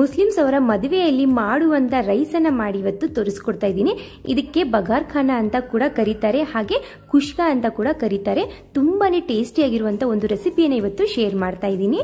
Muslims ಅವರ ಮದುವೆಯಲ್ಲಿ ಮಾಡುವಂತ ರೈಸ್ ಅನ್ನ ಮಾಡಿ ಇವತ್ತು ತೋರಿಸ್ಕೊಡ್ತಾ ಇದ್ದೀನಿ. ಇದಕ್ಕೆ ಬಗಾರ್ ಖಾನಾ ಅಂತ ಕೂಡ ಕರೀತಾರೆ, ಹಾಗೆ ಕುಷ್ಕಾ ಅಂತ ಕೂಡ ಕರೀತಾರೆ. ತುಂಬಾನೇ ಟೇಸ್ಟಿ ಆಗಿರುವಂತ ಒಂದು ರೆಸಿಪಿಯನ್ನು ಇವತ್ತು ಶೇರ್ ಮಾಡ್ತಾ ಇದ್ದೀನಿ.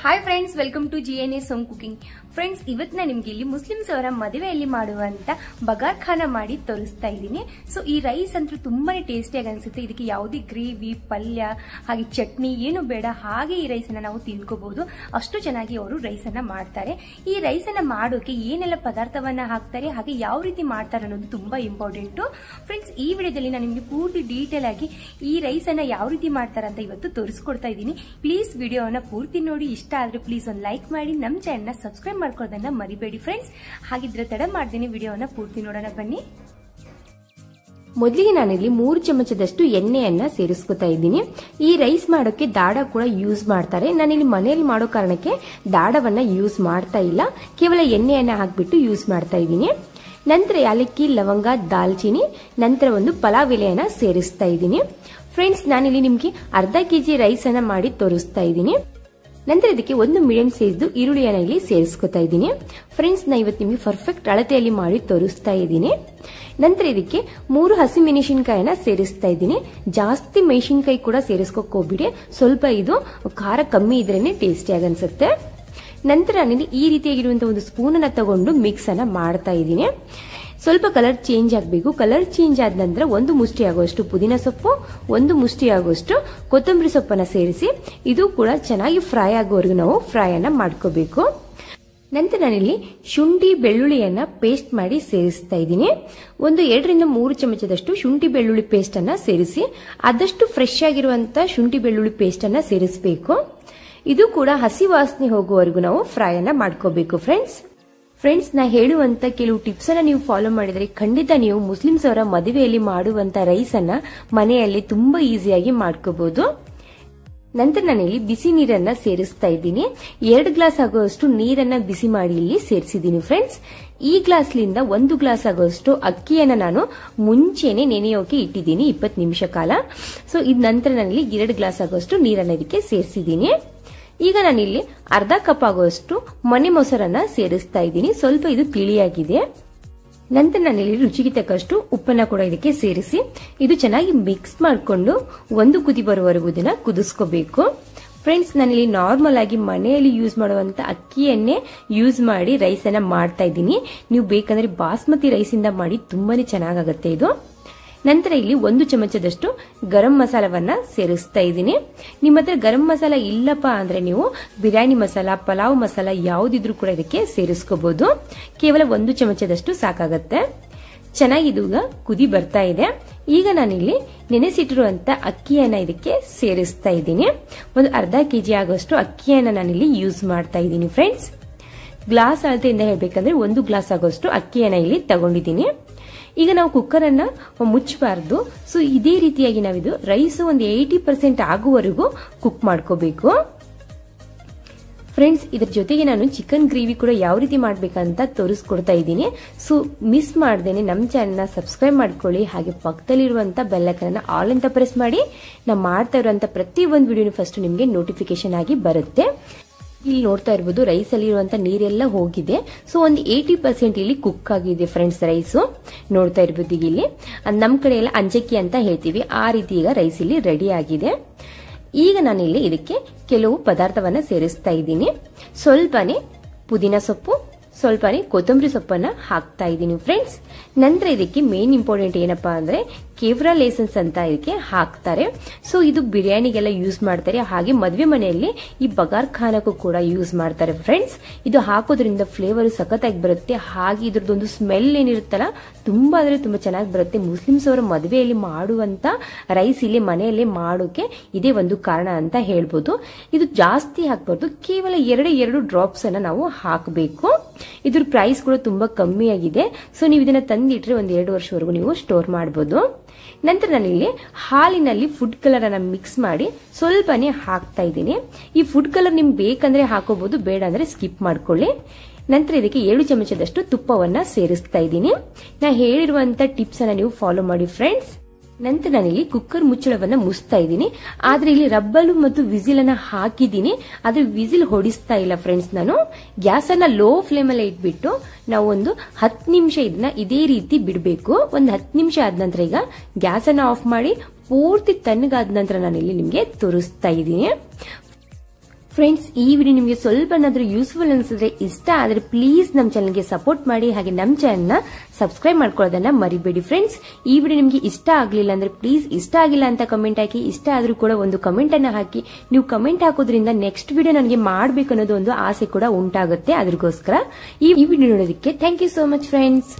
Hi friends, welcome to GNS home cooking. Friends, ಇವತ್ತು ನಾನು ನಿಮ್ಗೆ ಇಲ್ಲಿ ಮುಸ್ಲಿಮ್ಸ್ ಅವರ ಮದುವೆಯಲ್ಲಿ ಮಾಡುವಂತ ಬಗಾರ್ ಖಾನಾ ಮಾಡಿ ತೋರಿಸ್ತಾ ಇದ್ದೀನಿ. ಸೊ ಈ ರೈಸ್ ಅಂತೂ ತುಂಬಾನೇ ಟೇಸ್ಟಿಯಾಗಿ ಅನ್ಸುತ್ತೆ. ಇದಕ್ಕೆ ಯಾವುದೇ ಗ್ರೇವಿ, ಪಲ್ಯ ಹಾಗೆ ಚಟ್ನಿ ಏನು ಬೇಡ, ಹಾಗೆ ಈ ರೈಸ್ ಅನ್ನ ನಾವು ತಿಳ್ಕೋಬಹುದು. ಅಷ್ಟು ಚೆನ್ನಾಗಿ ಅವರು ರೈಸ್ ಅನ್ನ ಮಾಡ್ತಾರೆ. ಈ ರೈಸ್ ಅನ್ನ ಮಾಡೋಕೆ ಏನೆಲ್ಲ ಪದಾರ್ಥವನ್ನ ಹಾಕ್ತಾರೆ ಹಾಗೆ ಯಾವ ರೀತಿ ಮಾಡ್ತಾರೆ ಅನ್ನೋದು ತುಂಬಾ ಇಂಪಾರ್ಟೆಂಟ್. ಫ್ರೆಂಡ್ಸ್, ಈ ವಿಡಿಯೋದಲ್ಲಿ ನಾನು ನಿಮ್ಗೆ ಪೂರ್ತಿ ಡೀಟೇಲ್ ಆಗಿ ಈ ರೈಸ್ ಅನ್ನ ಯಾವ ರೀತಿ ಮಾಡ್ತಾರೆ ಅಂತ ಇವತ್ತು ತೋರಿಸ್ಕೊಡ್ತಾ ಇದ್ದೀನಿ. ಪ್ಲೀಸ್ ವಿಡಿಯೋನ ಪೂರ್ತಿ ನೋಡಿ. ಇಷ್ಟ ಆದ್ರೆ ಪ್ಲೀಸ್ ಒಂದು ಲೈಕ್ ಮಾಡಿ, ನಮ್ಮ ಚಾನೆಲ್ನ ಸಬ್ಸ್ಕ್ರೈಬ್ ಮಾಡ್ಕೊಳ್ಳೋದನ್ನ ಮರಿಬೇಡಿ ಫ್ರೆಂಡ್ಸ್. ಹಾಗಿದ್ರೆ ತಡ ಮಾಡ್ತೀನಿ, ವಿಡಿಯೋನ ಪೂರ್ತಿ ನೋಡೋಣ ಬನ್ನಿ. ಮೊದಲಿಗೆ ನಾನಿಲ್ಲಿ 3 ಚಮಚದಷ್ಟು ಎಣ್ಣೆಯನ್ನ ಸೇರಿಸ್ಕೊತಾ ಇದ್ದೀನಿ. ಈ ರೈಸ್ ಮಾಡೋಕೆ ದಾಡ ಕೂಡ ಯೂಸ್ ಮಾಡ್ತಾರೆ. ನಾನಿಲ್ಲಿ ಮನೆಯಲ್ಲಿ ಮಾಡೋ ಕಾರಣಕ್ಕೆ ದಾಡವನ್ನ ಯೂಸ್ ಮಾಡ್ತಾ ಇಲ್ಲ, ಕೇವಲ ಎಣ್ಣೆಯನ್ನ ಹಾಕ್ಬಿಟ್ಟು ಯೂಸ್ ಮಾಡ್ತಾ ಇದ್ದೀನಿ. ನಂತರ ಯಾಲಕ್ಕಿ, ಲವಂಗ, ದಾಲ್ಚಿನ್ನಿ, ನಂತರ ಒಂದು ಪಲಾವ್ ಎಲೆಯನ್ನ ಸೇರಿಸ್ತಾ ಇದ್ದೀನಿ. ಫ್ರೆಂಡ್ಸ್, ನಾನಿಲ್ಲಿ ನಿಮ್ಗೆ ಅರ್ಧ ಕೆಜಿ ರೈಸ್ ಅನ್ನ ಮಾಡಿ ತೋರಿಸ್ತಾ ಇದ್ದೀನಿ. ನಂತರ ಇದಕ್ಕೆ ಒಂದು ಮೀಡಿಯಂ ಸೈಜ್ ಈರುಳ್ಳಿಯನ್ನ ಇಲ್ಲಿ ಸೇರಿಸ್ಕೊತಾ ಇದ್ದೀನಿ. ಫ್ರೆಂಡ್ಸ್, ನಾ ಇವತ್ತು ನಿಮಗೆ ಪರ್ಫೆಕ್ಟ್ ಅಳತೆಯಲ್ಲಿ ಮಾಡಿ ತೋರಿಸ್ತಾ ಇದ್ದೀನಿ. ನಂತರ ಇದಕ್ಕೆ 3 ಹಸಿಮೆಣಸಿನಕಾಯಿನ ಸೇರಿಸ್ತಾ ಇದ್ದೀನಿ. ಜಾಸ್ತಿ ಮೆಣಸಿನಕಾಯಿ ಕೂಡ ಸೇರಿಸ್ಕೋಕ್ ಹೋಗ್ಬಿಡಿ, ಸ್ವಲ್ಪ ಇದು ಖಾರ ಕಮ್ಮಿ ಇದ್ರೇನೆ ಟೇಸ್ಟಿಯಾಗಿ ಅನ್ಸುತ್ತೆ. ನಂತರ ನಾನಿಲ್ಲಿ ಈ ರೀತಿಯಾಗಿರುವಂತಹ ಒಂದು ಸ್ಪೂನ್ ಅನ್ನ ತಗೊಂಡು ಮಿಕ್ಸ್ ಅನ್ನ ಮಾಡ್ತಾ ಇದ್ದೀನಿ. ಸ್ವಲ್ಪ ಕಲರ್ ಚೇಂಜ್ ಆಗಬೇಕು. ಕಲರ್ ಚೇಂಜ್ ಆದ ನಂತರ 1 ಮುಷ್ಟಿ ಆಗುವಷ್ಟು ಪುದೀನ ಸೊಪ್ಪು, 1 ಮುಷ್ಟಿ ಆಗುವಷ್ಟು ಕೊತ್ತಂಬರಿ ಸೊಪ್ಪನ್ನ ಸೇರಿಸಿ ಇದು ಕೂಡ ಚೆನ್ನಾಗಿ ಫ್ರೈ ಆಗೋವರೆಗೂ ನಾವು ಫ್ರೈ ಅನ್ನ ಮಾಡ್ಕೋಬೇಕು. ನಂತರ ನಾನಿಲ್ಲಿ ಶುಂಠಿ ಬೆಳ್ಳುಳ್ಳಿಯನ್ನ ಪೇಸ್ಟ್ ಮಾಡಿ ಸೇರಿಸ್ತಾ ಇದ್ದೀನಿ. 2 ರಿಂದ 3 ಚಮಚದಷ್ಟು ಶುಂಠಿ ಬೆಳ್ಳುಳ್ಳಿ ಪೇಸ್ಟ್ ಅನ್ನ ಸೇರಿಸಿ ಆದಷ್ಟು ಫ್ರೆಶ್ ಆಗಿರುವಂತ ಶುಂಠಿ ಬೆಳ್ಳುಳ್ಳಿ ಪೇಸ್ಟ್ ಅನ್ನ ಸೇರಿಸಬೇಕು. ಇದು ಕೂಡ ಹಸಿ ವಾಸನೆ ಹೋಗುವವರೆಗೂ ನಾವು ಫ್ರೈ ಅನ್ನ ಮಾಡ್ಕೋಬೇಕು. ಫ್ರೆಂಡ್ಸ್, ನಾ ಹೇಳುವಂತ ಕೆಲವು ಟಿಪ್ಸ್ ಅನ್ನ ನೀವು ಫಾಲೋ ಮಾಡಿದ್ರೆ ಖಂಡಿತ ನೀವು ಮುಸ್ಲಿಮ್ಸ್ ಅವರ ಮದುವೆಯಲ್ಲಿ ಮಾಡುವಂತ ರೈಸ್ ಅನ್ನ ಮನೆಯಲ್ಲಿ ತುಂಬಾ ಈಸಿಯಾಗಿ ಮಾಡ್ಕೋಬಹುದು. ನಂತರ ನಾನಿಲ್ಲಿ ಬಿಸಿ ನೀರನ್ನ ಸೇರಿಸ್ತಾ ಇದ್ದೀನಿ. 2 ಗ್ಲಾಸ್ ಆಗುವಷ್ಟು ನೀರನ್ನ ಬಿಸಿ ಮಾಡಿ ಇಲ್ಲಿ ಸೇರಿಸಿದ್ದೀನಿ. ಫ್ರೆಂಡ್ಸ್, ಈ ಗ್ಲಾಸ್ಲಿಂದ 1 ಗ್ಲಾಸ್ ಆಗುವಷ್ಟು ಅಕ್ಕಿಯನ್ನ ನಾನು ಮುಂಚೆನೆ ನೆನೆಯೋಕೆ ಇಟ್ಟಿದ್ದೀನಿ 20 ನಿಮಿಷ ಕಾಲ. ಸೊ ಇದ್ ನಂತರ ನಾನಿಲ್ಲಿ 2 ಗ್ಲಾಸ್ ಆಗುವಷ್ಟು ನೀರನ್ನ ಇದಕ್ಕೆ ಸೇರಿಸಿದ್ದೀನಿ. ಈಗ ನಾನಿಲ್ಲಿ ಅರ್ಧ ಕಪ್ ಆಗುವಷ್ಟು ಮನೆ ಮೊಸರನ್ನ ಸೇರಿಸ್ತಾ ಇದ್ದೀನಿ. ಸ್ವಲ್ಪ ಇದು ತಿಳಿಯಾಗಿದೆ. ನಂತರ ನಾನಿಲ್ಲಿ ರುಚಿಗೆ ತಕ್ಕಷ್ಟು ಉಪ್ಪನ್ನ ಕೂಡ ಇದಕ್ಕೆ ಸೇರಿಸಿ ಇದು ಚೆನ್ನಾಗಿ ಮಿಕ್ಸ್ ಮಾಡಿಕೊಂಡು 1 ಕುದಿ ಬರುವವರೆಗೂ ಇದನ್ನ ಕುದಿಸ್ಕೋಬೇಕು. ಫ್ರೆಂಡ್ಸ್, ನಾನಿಲ್ಲಿ ನಾರ್ಮಲ್ ಆಗಿ ಮನೆಯಲ್ಲಿ ಯೂಸ್ ಮಾಡುವಂತ ಅಕ್ಕಿಯನ್ನೇ ಯೂಸ್ ಮಾಡಿ ರೈಸ್ ಅನ್ನ ಮಾಡ್ತಾ ಇದ್ದೀನಿ. ನೀವು ಬೇಕಂದ್ರೆ ಬಾಸ್ಮತಿ ರೈಸ್ ಇಂದ ಮಾಡಿ ತುಂಬಾನೇ ಚೆನ್ನಾಗಾಗುತ್ತೆ ಇದು. ನಂತರ ಇಲ್ಲಿ 1 ಚಮಚದಷ್ಟು ಗರಂ ಮಸಾಲವನ್ನ ಸೇರಿಸ್ತಾ ಇದ್ದೀನಿ. ನಿಮ್ಮ ಹತ್ರ ಗರಂ ಮಸಾಲ ಇಲ್ಲಪ್ಪ ಅಂದ್ರೆ ನೀವು ಬಿರಿಯಾನಿ ಮಸಾಲ, ಪಲಾವ್ ಮಸಾಲ ಯಾವುದಿದ್ರು ಕೂಡ ಇದಕ್ಕೆ ಸೇರಿಸ್ಕೋಬಹುದು. ಕೇವಲ 1 ಚಮಚದಷ್ಟು ಸಾಕಾಗತ್ತೆ. ಚೆನ್ನಾಗಿ ಇದು ಕುದಿ ಬರ್ತಾ ಇದೆ. ಈಗ ನಾನಿಲ್ಲಿ ನೆನೆಸಿಟ್ಟಿರುವಂತ ಅಕ್ಕಿಯನ್ನ ಇದಕ್ಕೆ ಸೇರಿಸ್ತಾ ಇದ್ದೀನಿ. ಒಂದು ಅರ್ಧ ಕೆಜಿ ಆಗುವಷ್ಟು ಅಕ್ಕಿಯನ್ನ ನಾನಿಲ್ಲಿ ಯೂಸ್ ಮಾಡ್ತಾ ಇದ್ದೀನಿ. ಫ್ರೆಂಡ್ಸ್, ಗ್ಲಾಸ್ ಅಳತೆಯಿಂದ ಹೇಳ್ಬೇಕಂದ್ರೆ 1 ಗ್ಲಾಸ್ ಆಗುವಷ್ಟು ಅಕ್ಕಿಯನ್ನ ಇಲ್ಲಿ ತಗೊಂಡಿದ್ದೀನಿ. ಈಗ ನಾವು ಕುಕ್ಕರ್ ಅನ್ನ ಮುಚ್ಚಬಾರ್ದು. ಸೊ ಇದೇ ರೀತಿಯಾಗಿ ನಾವಿದು ರೈಸ್ ಒಂದು 80% ಆಗುವವರೆಗೂ ಕುಕ್ ಮಾಡ್ಕೋಬೇಕು. ಫ್ರೆಂಡ್ಸ್, ಇದ್ರ ಜೊತೆಗೆ ನಾನು ಚಿಕನ್ ಗ್ರೇವಿ ಕೂಡ ಯಾವ ರೀತಿ ಮಾಡ್ಬೇಕಂತ ತೋರಿಸ್ಕೊಡ್ತಾ ಇದ್ದೀನಿ. ಸೊ ಮಿಸ್ ಮಾಡ್ದೇನೆ ನಮ್ಮ ಚಾನೆಲ್ನ ಸಬ್ಸ್ಕ್ರೈಬ್ ಮಾಡ್ಕೊಳ್ಳಿ, ಹಾಗೆ ಪಕ್ಕದಲ್ಲಿರುವಂತ ಬೆಲ್ ಐಕಾನ್ ಆಲ್ ಅಂತ ಪ್ರೆಸ್ ಮಾಡಿ. ನಾವು ಮಾಡ್ತಾ ಇರುವಂತ ಪ್ರತಿ ಒಂದು ವಿಡಿಯೋನು ಫಸ್ಟ್ ನಿಮ್ಗೆ ನೋಟಿಫಿಕೇಶನ್ ಆಗಿ ಬರುತ್ತೆ. ಇಲ್ಲಿ ನೋಡ್ತಾ ಇರಬಹುದು ರೈಸ್ ಅಲ್ಲಿ ಇರುವಂತ ನೀರೆಲ್ಲ ಹೋಗಿದೆ. ಸೊ ಒಂದು 80% ಇಲ್ಲಿ ಕುಕ್ ಆಗಿದೆ ಫ್ರೆಂಡ್ಸ್ ರೈಸ್. ನೋಡ್ತಾ ಇರಬಹುದು ಈಗ ಇಲ್ಲಿ ನಮ್ ಕಡೆ ಎಲ್ಲ ಅಂಜಕ್ಕಿ ಅಂತ ಹೇಳ್ತೀವಿ, ಆ ರೀತಿ ಈಗ ರೈಸ್ ಇಲ್ಲಿ ರೆಡಿ ಆಗಿದೆ. ಈಗ ನಾನಿಲ್ಲಿ ಇದಕ್ಕೆ ಕೆಲವು ಪದಾರ್ಥವನ್ನ ಸೇರಿಸ್ತಾ ಇದ್ದೀನಿ. ಸ್ವಲ್ಪನೇ ಪುದೀನ ಸೊಪ್ಪು, ಸ್ವಲ್ಪನೇ ಕೊತ್ತಂಬರಿ ಸೊಪ್ಪನ್ನ ಹಾಕ್ತಾ ಇದ್ದೀನಿ. ಫ್ರೆಂಡ್ಸ್, ನಂತರ ಇದಕ್ಕೆ ಮೇನ್ ಇಂಪಾರ್ಟೆಂಟ್ ಏನಪ್ಪಾ ಅಂದ್ರೆ ಕೇವ್ರಾಲ್ ಎಸೆನ್ಸ್ ಅಂತ ಇದಕ್ಕೆ ಹಾಕ್ತಾರೆ. ಸೊ ಇದು ಬಿರಿಯಾನಿಗೆಲ್ಲ ಯೂಸ್ ಮಾಡ್ತಾರೆ, ಹಾಗೆ ಮದುವೆ ಮನೆಯಲ್ಲಿ ಈ ಬಗಾರ್ ಖಾನಕ್ಕೂ ಕೂಡ ಯೂಸ್ ಮಾಡ್ತಾರೆ. ಫ್ರೆಂಡ್ಸ್, ಇದು ಹಾಕೋದ್ರಿಂದ ಫ್ಲೇವರ್ ಸಖತ್ತಾಗಿ ಬರುತ್ತೆ, ಹಾಗೆ ಇದ್ರದ್ದೊಂದು ಸ್ಮೆಲ್ ಏನಿರುತ್ತಲ್ಲ ತುಂಬಾ ಅಂದ್ರೆ ತುಂಬಾ ಚೆನ್ನಾಗಿ ಬರುತ್ತೆ. ಮುಸ್ಲಿಮ್ಸ್ ಅವರ ಮದುವೆಯಲ್ಲಿ ಮಾಡುವಂತ ರೈಸ್ ಇಲ್ಲಿ ಮನೆಯಲ್ಲೇ ಮಾಡೋಕೆ ಇದೇ ಒಂದು ಕಾರಣ ಅಂತ ಹೇಳ್ಬೋದು. ಇದು ಜಾಸ್ತಿ ಹಾಕ್ಬಾರ್ದು, ಕೇವಲ 2 ಡ್ರಾಪ್ಸ್ ಅನ್ನ ನಾವು ಹಾಕಬೇಕು. ಇದ್ರ ಪ್ರೈಸ್ ಕೂಡ ತುಂಬಾ ಕಮ್ಮಿ ಆಗಿದೆ. ಸೊ ನೀವು ಇದನ್ನ ತಂದಿಟ್ರೆ 1-2 ವರ್ಷವರೆಗೂ ನೀವು ಸ್ಟೋರ್ ಮಾಡಬಹುದು. ನಂತರ ನಾನಿಲ್ಲಿ ಹಾಲಿನಲ್ಲಿ ಫುಡ್ ಕಲರ್ ಅನ್ನ ಮಿಕ್ಸ್ ಮಾಡಿ ಸ್ವಲ್ಪನೇ ಹಾಕ್ತಾ ಇದ್ದೀನಿ. ಈ ಫುಡ್ ಕಲರ್ ನಿಮ್ಗೆ ಬೇಕಂದ್ರೆ ಹಾಕೋಬಹುದು, ಬೇಡ ಅಂದ್ರೆ ಸ್ಕಿಪ್ ಮಾಡ್ಕೊಳ್ಳಿ. ನಂತರ ಇದಕ್ಕೆ 7 ಚಮಚದಷ್ಟು ತುಪ್ಪವನ್ನ ಸೇರಿಸ್ತಾ ಇದ್ದೀನಿ. ನಾ ಹೇಳಿರುವಂತ ಟಿಪ್ಸ್ ಅನ್ನ ನೀವು ಫಾಲೋ ಮಾಡಿ ಫ್ರೆಂಡ್ಸ್. ನಂತರ ನಾನಿಲ್ಲಿ ಕುಕ್ಕರ್ ಮುಚ್ಚಳವನ್ನ ಮುಚ್ತಾ ಇದ್ದೀನಿ. ಆದ್ರೆ ಇಲ್ಲಿ ರಬ್ಬಲು ಮತ್ತು ವಿಸಿಲ್ ಅನ್ನ ಹಾಕಿದ್ದೀನಿ, ಆದ್ರೆ ವಿಸಿಲ್ ಹೊಡಿಸ್ತಾ ಇಲ್ಲ ಫ್ರೆಂಡ್ಸ್. ನಾನು ಗ್ಯಾಸ್ ಅನ್ನ ಲೋ ಫ್ಲೇಮ್ ಅಲ್ಲೇ ಇಟ್ಬಿಟ್ಟು ನಾವು ಒಂದು 10 ನಿಮಿಷ ಇದನ್ನ ಇದೇ ರೀತಿ ಬಿಡಬೇಕು. ಒಂದು 10 ನಿಮಿಷ ಆದ ನಂತರ ಈಗ ಗ್ಯಾಸ್ ಅನ್ನ ಆಫ್ ಮಾಡಿ ಪೂರ್ತಿ ತಣ್ಣಗಾದ ನಂತರ ನಾನಿಲ್ಲಿ ನಿಮ್ಗೆ ತೋರಿಸ್ತಾ ಇದ್ದೀನಿ. ಫ್ರೆಂಡ್ಸ್, ಈ ವಿಡಿಯೋ ನಿಮಗೆ ಸ್ವಲ್ಪನಾದ್ರೂ ಯೂಸ್ಫುಲ್ ಅನ್ಸಿದ್ರೆ, ಇಷ್ಟ ಆದ್ರೆ ಪ್ಲೀಸ್ ನಮ್ಮ ಚಾನಲ್ಗೆ ಸಪೋರ್ಟ್ ಮಾಡಿ, ಹಾಗೆ ನಮ್ಮ ಚಾನಲ್ನ ಸಬ್ಸ್ಕ್ರೈಬ್ ಮಾಡ್ಕೊಳ್ಳೋದನ್ನ ಮರಿಬೇಡಿ. ಫ್ರೆಂಡ್ಸ್, ಈ ವಿಡಿಯೋ ನಿಮಗೆ ಇಷ್ಟ ಆಗ್ಲಿಲ್ಲ ಅಂದ್ರೆ ಪ್ಲೀಸ್ ಇಷ್ಟ ಆಗಿಲ್ಲ ಅಂತ ಕಮೆಂಟ್ ಹಾಕಿ, ಇಷ್ಟ ಆದ್ರೂ ಕೂಡ ಒಂದು ಕಮೆಂಟ್ ಅನ್ನ ಹಾಕಿ. ನೀವು ಕಮೆಂಟ್ ಹಾಕೋದ್ರಿಂದ ನೆಕ್ಸ್ಟ್ ವಿಡಿಯೋ ನನಗೆ ಮಾಡ್ಬೇಕು ಅನ್ನೋದು ಒಂದು ಆಸೆ ಕೂಡ ಉಂಟಾಗುತ್ತೆ. ಅದಕ್ಕೋಸ್ಕರ ಈ ವಿಡಿಯೋ ನೋಡೋದಕ್ಕೆ thank you so much friends.